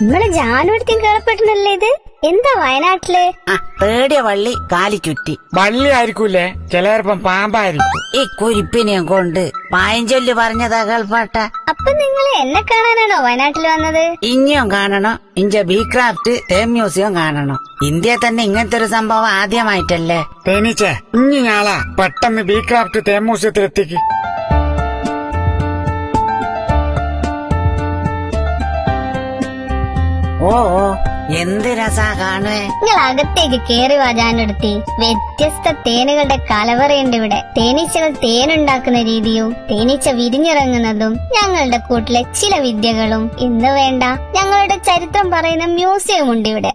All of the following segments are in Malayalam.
നിങ്ങളെ ജാനുവരത്തിൽ കേളപ്പെട്ടിനല്ലേ ഇത്? എന്താ വയനാട്ടില്? പേടിയ വള്ളി കാലി ചുറ്റി. വള്ളി ആയിരിക്കൂലേ, ചിലപ്പം പാമ്പായിരിക്കും. ഈ കുരിപ്പിനെയും കൊണ്ട് പായഞ്ചൊല്ലി പറഞ്ഞതാ കേൾപ്പാട്ട. അപ്പൊ നിങ്ങൾ എന്നെ കാണാനാണോ വയനാട്ടിൽ വന്നത്? ഇനിയും കാണണം. ഇഞ്ച ബി ക്രാഫ്റ്റ് തേം മ്യൂസിയം കാണണം. ഇന്ത്യയിൽ തന്നെ ഇങ്ങനത്തെ ഒരു സംഭവം ആദ്യമായിട്ടല്ലേ. തേനീച്ചേ, ഇനി ഞാളാ പെട്ടെന്ന് ബി ക്രാഫ്റ്റ് തേം മ്യൂസിയത്തിലെത്തിക്ക്. ഓ എന്ത് രസാ കാണുവേ. നിങ്ങൾ അകത്തേക്ക് കേറി വാജാനെടുത്തി. വ്യത്യസ്ത തേനുകളുടെ കലവറയുണ്ട് ഇവിടെ. തേനീച്ചകൾ തേനുണ്ടാക്കുന്ന രീതിയും തേനീച്ച വിരിഞ്ഞിറങ്ങുന്നതും ഞങ്ങളുടെ കൂട്ടിലെ ചില വിദ്യകളും ഇന്ന് വേണ്ട ഞങ്ങളുടെ ചരിത്രം പറയുന്ന മ്യൂസിയം ഉണ്ട് ഇവിടെ.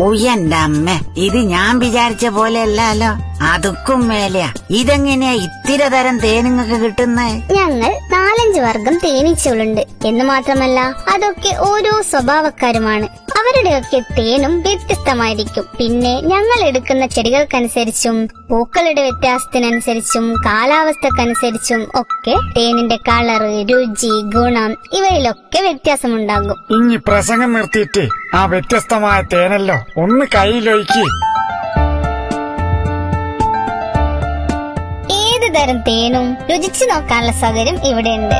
ഉയ്യന്റെ അമ്മ, ഇത് ഞാൻ വിചാരിച്ച പോലെ അല്ലല്ലോ. അതുക്കും മേലെയാ. ഇതെങ്ങനെയാ ഇത്തിര തരം തേനുങ്ങൾക്ക് കിട്ടുന്നേ? ഞങ്ങൾ 4-5 വർഗം തേനീച്ചകളുണ്ട് എന്ന് മാത്രമല്ല അതൊക്കെ ഓരോ സ്വഭാവക്കാരുമാണ്. അവരുടെയൊക്കെ തേനും വ്യത്യസ്തമായിരിക്കും. പിന്നെ ഞങ്ങൾ എടുക്കുന്ന ചെടികൾക്കനുസരിച്ചും പൂക്കളുടെ വ്യത്യാസത്തിനനുസരിച്ചും കാലാവസ്ഥക്കനുസരിച്ചും ഒക്കെ തേനിന്റെ കളറ്, രുചി, ഗുണം ഇവയിലൊക്കെ വ്യത്യാസമുണ്ടാകും. ഇനി പ്രസംഗം നിർത്തിയിട്ട് ആ വ്യത്യസ്തമായ തേനല്ലോ ഒന്ന് കയ്യിലൊഴിക്ക്. ഏത് തരം തേനും രുചിച്ചു നോക്കാനുള്ള സൗകര്യം ഇവിടെയുണ്ട്.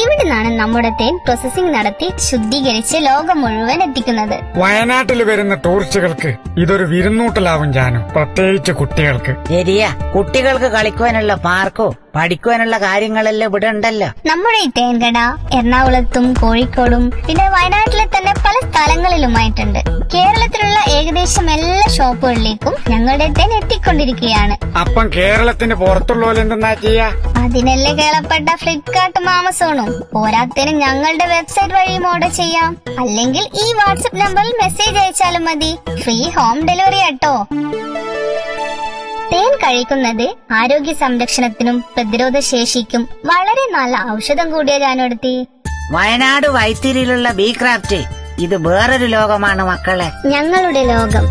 ഇവിടെ നിന്നാണ് നമ്മുടെ തേൻ പ്രോസസിംഗ് നടത്തി ശുദ്ധീകരിച്ച് ലോകം മുഴുവൻ എത്തിക്കുന്നത്. വയനാട്ടിൽ വരുന്ന ടൂറിസ്റ്റുകൾക്ക് ഇതൊരു വിരുന്നൂട്ടലാവും ജാനു, പ്രത്യേകിച്ച് കുട്ടികൾക്ക്. ശരിയാ, കുട്ടികൾക്ക് കളിക്കുവാനുള്ള പാർക്കോ പഠിക്കുവാനുള്ള കാര്യങ്ങളെല്ലാം ഇവിടെ ഉണ്ടല്ലോ. നമ്മുടെ ഈ തേൻകട എറണാകുളത്തും കോഴിക്കോടും പിന്നെ വയനാട്ടിലെ തന്നെ പല സ്ഥലങ്ങളിലുമായിട്ടുണ്ട്. കേരളത്തിലുള്ള ഏകദേശം എല്ലാ ഷോപ്പുകളിലേക്കും ഞങ്ങളുടെ തേൻ എത്തിക്കൊണ്ടിരിക്കുകയാണ്. അപ്പം കേരളത്തിന് പുറത്തുള്ളവരെന്തെന്നാ ചെയ്യാ? അതിനല്ലേ കേളപ്പെട്ട ഫ്ലിപ്കാർട്ടും ആമസോണും. പോരാത്തതിന് ഞങ്ങളുടെ വെബ്സൈറ്റ് വഴിയും ഓർഡർ ചെയ്യാം. അല്ലെങ്കിൽ ഈ വാട്സ്ആപ്പ് നമ്പറിൽ മെസ്സേജ് അയച്ചാലും മതി. ഫ്രീ ഹോം ഡെലിവറി ആട്ടോ. തേൻ കഴിക്കുന്നത് ആരോഗ്യ സംരക്ഷണത്തിനും പ്രതിരോധ ശേഷിക്കും വളരെ നല്ല ഔഷധം കൂടിയ ജാനുവടുത്തി. വയനാട് വൈത്തിരിയിലുള്ള ബി ക്രാഫ്റ്റ് ഇത് വേറൊരു ലോകമാണ് മക്കളെ. ഞങ്ങളുടെ ലോകം.